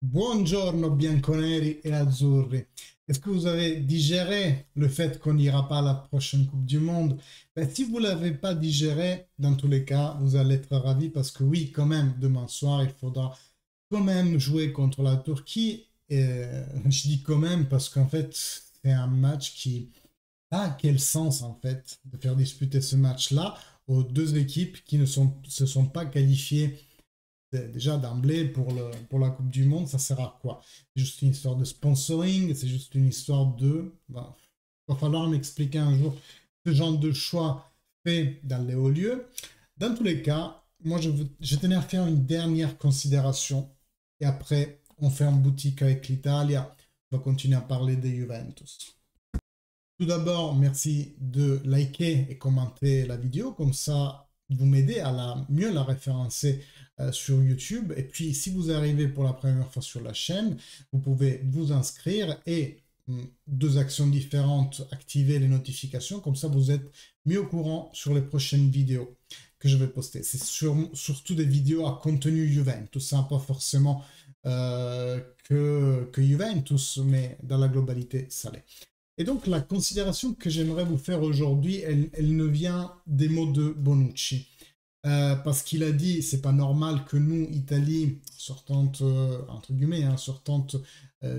Buongiorno bianconeri et azzurri. Est-ce que vous avez digéré le fait qu'on n'ira pas à la prochaine Coupe du Monde? Si vous ne l'avez pas digéré, dans tous les cas, vous allez être ravis parce que oui, quand même, demain soir, il faudra quand même jouer contre la Turquie. Et je dis quand même parce qu'en fait, c'est un match qui a quel sens en fait de faire disputer ce match-là aux deux équipes qui ne se sont pas qualifiées déjà d'emblée pour la Coupe du Monde, ça sert à quoi? C'est juste une histoire de sponsoring, c'est juste une histoire de... Ben, il va falloir m'expliquer un jour ce genre de choix fait dans les hauts lieux. Dans tous les cas, moi je tenais à faire une dernière considération et après on fait un boutique avec l'Italia, on va continuer à parler des Juventus. Tout d'abord, merci de liker et commenter la vidéo, comme ça vous m'aidez à mieux la référencer sur YouTube. Et puis, si vous arrivez pour la première fois sur la chaîne, vous pouvez vous inscrire et deux actions différentes, activer les notifications, comme ça vous êtes mieux au courant sur les prochaines vidéos que je vais poster. C'est surtout des vidéos à contenu Juventus, ça pas forcément que Juventus, mais dans la globalité, ça l'est. Et donc, la considération que j'aimerais vous faire aujourd'hui, elle ne vient des mots de Bonucci. Parce qu'il a dit, c'est pas normal que nous, Italie, sortante, entre guillemets, hein,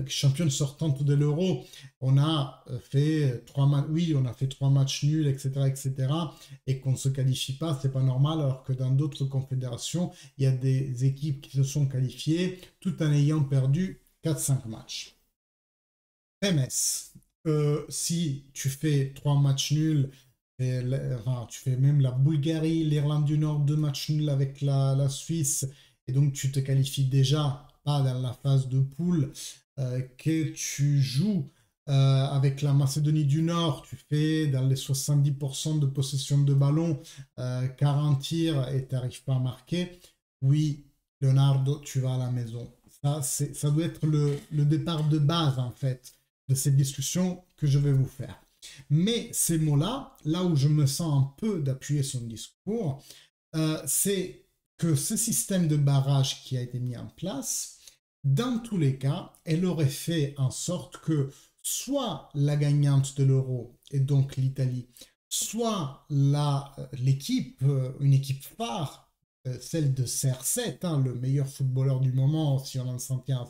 championne sortante de l'Euro, on a fait on a fait 3 matchs nuls, etc., etc., et qu'on ne se qualifie pas, c'est pas normal, alors que dans d'autres confédérations, il y a des équipes qui se sont qualifiées tout en ayant perdu 4-5 matchs. MS. Si tu fais 3 matchs nuls, enfin, tu fais même la Bulgarie, l'Irlande du Nord, 2 matchs nuls avec la Suisse, et donc tu te qualifies déjà pas dans la phase de poule, que tu joues avec la Macédonie du Nord, tu fais dans les 70% de possession de ballon, 40 tirs et tu n'arrives pas à marquer. Oui, Leonardo, tu vas à la maison. Ça doit être le départ de base en fait de cette discussion que je vais vous faire. Mais ces mots-là, là où je me sens un peu d'appuyer son discours, c'est que ce système de barrage qui a été mis en place, dans tous les cas, elle aurait fait en sorte que soit la gagnante de l'Euro, et donc l'Italie, soit l'équipe, une équipe phare, celle de CR7, hein, le meilleur footballeur du moment, si on en s'en tient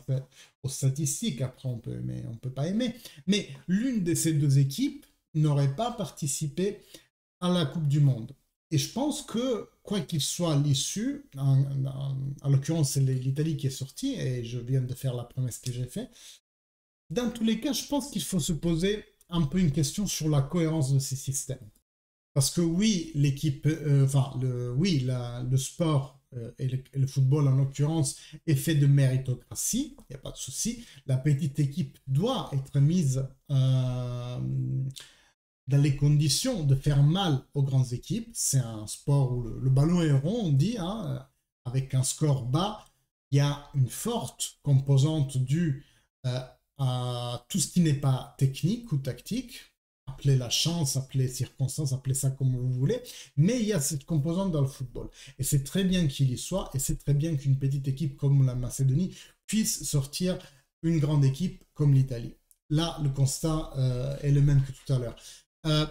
aux statistiques, après on peut pas aimer, mais l'une de ces deux équipes n'aurait pas participé à la Coupe du Monde. Et je pense que, quoi qu'il soit l'issue, en l'occurrence c'est l'Italie qui est sortie, et je viens de faire la promesse que j'ai faite, dans tous les cas, je pense qu'il faut se poser un peu une question sur la cohérence de ces systèmes. Parce que oui, le sport et le football en l'occurrence est fait de méritocratie, il n'y a pas de souci. La petite équipe doit être mise dans les conditions de faire mal aux grandes équipes. C'est un sport où le ballon est rond, on dit, hein, avec un score bas. Il y a une forte composante due à tout ce qui n'est pas technique ou tactique. Appelez la chance, appelez les circonstances, appelez ça comme vous voulez, mais il y a cette composante dans le football. Et c'est très bien qu'il y soit, et c'est très bien qu'une petite équipe comme la Macédonie puisse sortir une grande équipe comme l'Italie. Là, le constat est le même que tout à l'heure.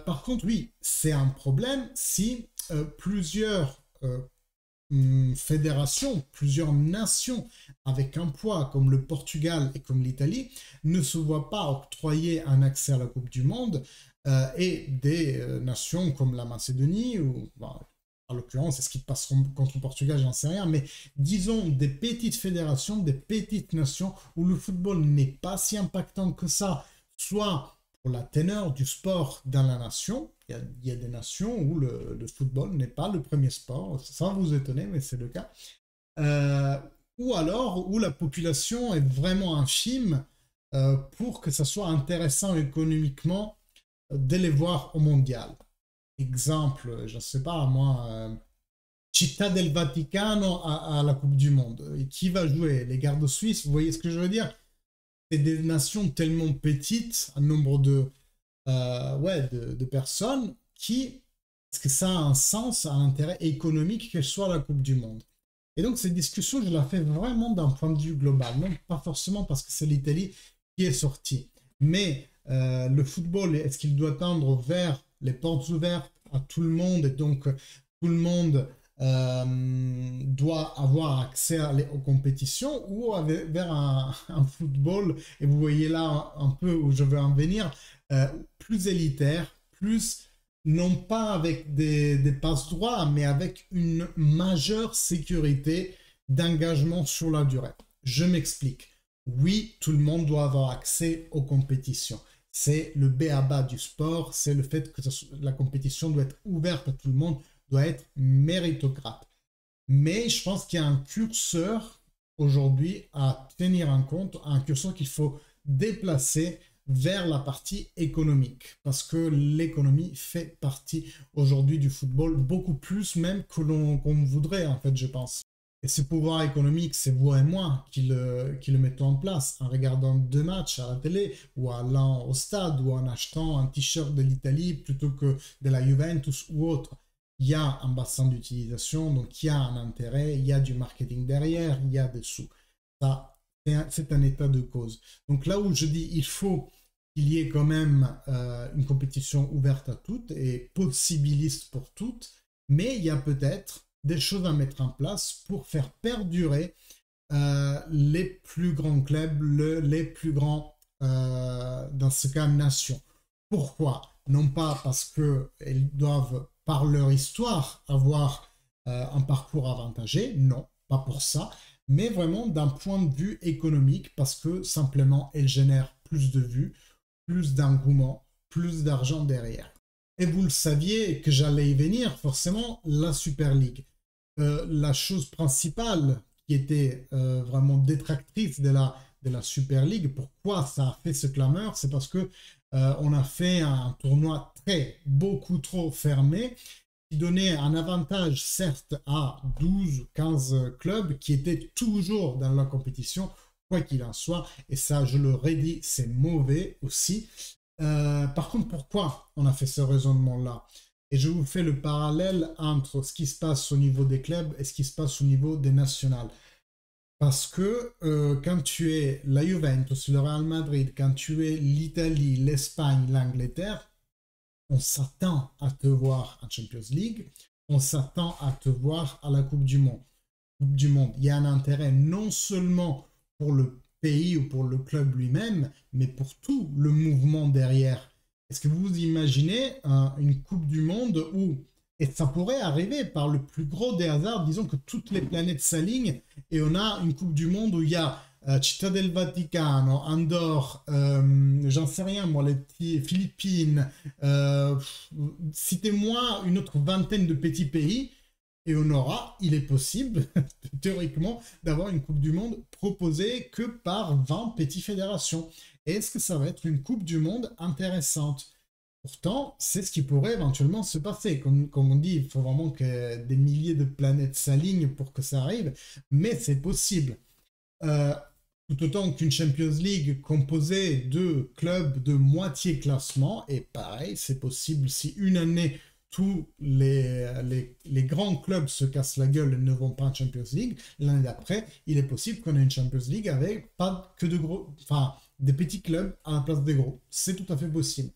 Par contre, oui, c'est un problème si plusieurs fédérations, plusieurs nations avec un poids comme le Portugal et comme l'Italie ne se voient pas octroyer un accès à la Coupe du Monde et des nations comme la Macédonie ou en l'occurrence, est-ce qu'ils passeront contre le Portugal, j'en sais rien, mais disons des petites fédérations, des petites nations où le football n'est pas si impactant que ça, soit pour la teneur du sport dans la nation. Il y a des nations où le football n'est pas le premier sport, sans vous étonner, mais c'est le cas. Euh, ou alors où la population est vraiment infime pour que ça soit intéressant économiquement de les voir au mondial. Exemple, je ne sais pas moi, Città del Vaticano à la Coupe du Monde. Et qui va jouer? Les gardes suisses, vous voyez ce que je veux dire? C'est des nations tellement petites, un nombre de personnes qui, est-ce que ça a un sens, un intérêt économique qu'elle soit à la Coupe du Monde? Et donc, cette discussion, je la fais vraiment d'un point de vue global, non pas forcément parce que c'est l'Italie qui est sortie. Mais le football, est-ce qu'il doit tendre vers les portes ouvertes à tout le monde et donc tout le monde doit avoir accès aux compétitions ou vers un football, et vous voyez là un peu où je veux en venir, plus élitaire, plus non pas avec des passe-droits, mais avec une majeure sécurité d'engagement sur la durée. Je m'explique. Oui, tout le monde doit avoir accès aux compétitions. C'est le b.a.-ba du sport, c'est le fait que la compétition doit être ouverte à tout le monde, doit être méritocrate. Mais je pense qu'il y a un curseur aujourd'hui à tenir en compte, un curseur qu'il faut déplacer vers la partie économique, parce que l'économie fait partie aujourd'hui du football, beaucoup plus même que l'on voudrait, en fait, je pense. Et ce pouvoir économique, c'est vous et moi qui le mettons en place en regardant 2 matchs à la télé, ou en allant au stade, ou en achetant un t-shirt de l'Italie plutôt que de la Juventus ou autre. Il y a un bassin d'utilisation, donc il y a un intérêt, il y a du marketing derrière, il y a des sous. Ça, c'est un état de cause. Donc là où je dis il faut qu'il y ait quand même une compétition ouverte à toutes et possibiliste pour toutes, mais il y a peut-être des choses à mettre en place pour faire perdurer les plus grands clubs, les plus grands, dans ce cas, nations. Pourquoi? Non pas parce qu'elles doivent, par leur histoire, avoir un parcours avantagé, non, pas pour ça, mais vraiment d'un point de vue économique, parce que simplement, elles génèrent plus de vues, plus d'engouement, plus d'argent derrière. Et vous le saviez que j'allais y venir, forcément, la Super League. La chose principale qui était vraiment détractrice de la Super League, pourquoi ça a fait ce clameur, c'est parce que on a fait un tournoi beaucoup trop fermé, qui donnait un avantage certes à 12 ou 15 clubs qui étaient toujours dans la compétition, quoi qu'il en soit, et ça, je le redis, c'est mauvais aussi. Par contre, pourquoi on a fait ce raisonnement-là? Et je vous fais le parallèle entre ce qui se passe au niveau des clubs et ce qui se passe au niveau des nationales. Parce que quand tu es la Juventus, le Real Madrid, quand tu es l'Italie, l'Espagne, l'Angleterre, on s'attend à te voir en Champions League, on s'attend à te voir à la Coupe du Monde. Il y a un intérêt non seulement pour le pays ou pour le club lui-même, mais pour tout le mouvement derrière. Est-ce que vous imaginez une Coupe du Monde où, et ça pourrait arriver par le plus gros des hasards, disons que toutes les planètes s'alignent et on a une Coupe du Monde où il y a Città del Vaticano, Andorre, j'en sais rien moi, les petits Philippines, citez-moi une autre vingtaine de petits pays, et on aura, il est possible, théoriquement, d'avoir une Coupe du Monde proposée que par 20 petites fédérations. Est-ce que ça va être une Coupe du Monde intéressante? Pourtant, c'est ce qui pourrait éventuellement se passer. Comme on dit, il faut vraiment que des milliers de planètes s'alignent pour que ça arrive, mais c'est possible. Tout autant qu'une Champions League composée de clubs de moitié classement, et pareil, c'est possible si une année, tous les grands clubs se cassent la gueule et ne vont pas en Champions League, l'année d'après, il est possible qu'on ait une Champions League avec pas que de gros, enfin, des petits clubs à la place des gros. C'est tout à fait possible.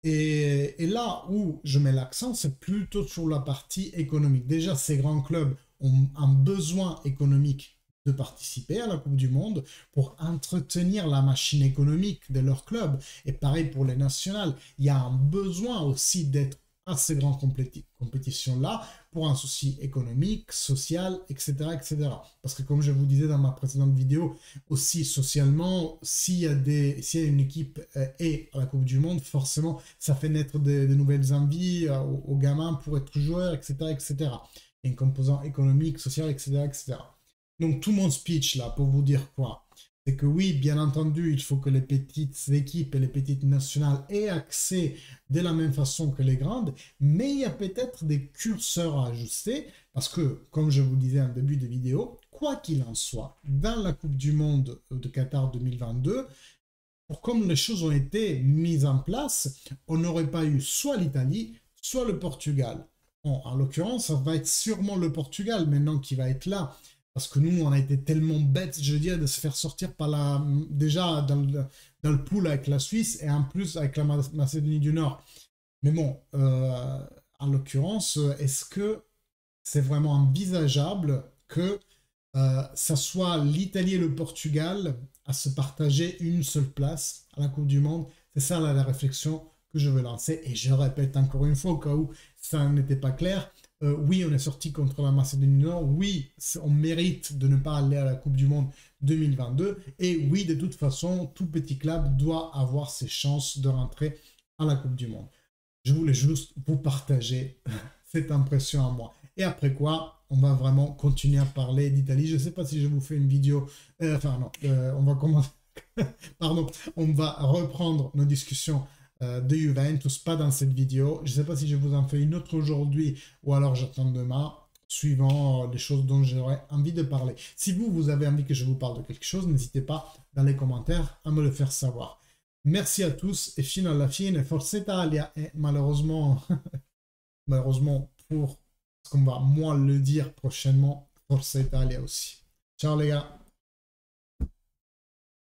Et là où je mets l'accent, c'est plutôt sur la partie économique. Déjà, ces grands clubs ont un besoin économique de participer à la Coupe du Monde pour entretenir la machine économique de leur club. Et pareil pour les nationales, il y a un besoin aussi d'être à ces grandes compétitions-là pour un souci économique, social, etc., etc. Parce que comme je vous disais dans ma précédente vidéo, aussi socialement, s'il y a une équipe est à la Coupe du Monde, forcément, ça fait naître de nouvelles envies aux gamins pour être joueurs, etc., etc. Il y a une composante économique, sociale, etc., etc. Donc tout mon speech là, pour vous dire quoi? C'est que oui, bien entendu, il faut que les petites équipes et les petites nationales aient accès de la même façon que les grandes, mais il y a peut-être des curseurs à ajuster, parce que, comme je vous disais en début de vidéo, quoi qu'il en soit, dans la Coupe du Monde de Qatar 2022, pour comme les choses ont été mises en place, on n'aurait pas eu soit l'Italie, soit le Portugal. Bon, en l'occurrence, ça va être sûrement le Portugal maintenant qui va être là. Parce que nous, on a été tellement bêtes, je veux dire, de se faire sortir par déjà dans le pool avec la Suisse et en plus avec la Macédonie du Nord. Mais bon, en l'occurrence, est-ce que c'est vraiment envisageable que ça soit l'Italie et le Portugal à se partager une seule place à la Coupe du Monde? C'est ça la réflexion que je veux lancer. Et je répète encore une fois, au cas où ça n'était pas clair, oui, on est sorti contre la Macédonie du Nord. Oui, on mérite de ne pas aller à la Coupe du Monde 2022. Et oui, de toute façon, tout petit club doit avoir ses chances de rentrer à la Coupe du Monde. Je voulais juste vous partager cette impression à moi. Et après quoi, on va vraiment continuer à parler d'Italie. Je ne sais pas si je vous fais une vidéo. Enfin non, on va commencer. Pardon, on va reprendre nos discussions de Juventus, pas dans cette vidéo. Je ne sais pas si je vous en fais une autre aujourd'hui ou alors j'attends demain, suivant les choses dont j'aurais envie de parler. Si vous avez envie que je vous parle de quelque chose, n'hésitez pas dans les commentaires à me le faire savoir. Merci à tous et fino alla fine, Forza Italia et malheureusement, malheureusement pour ce qu'on va moi le dire prochainement, Forza Italia aussi. Ciao les gars.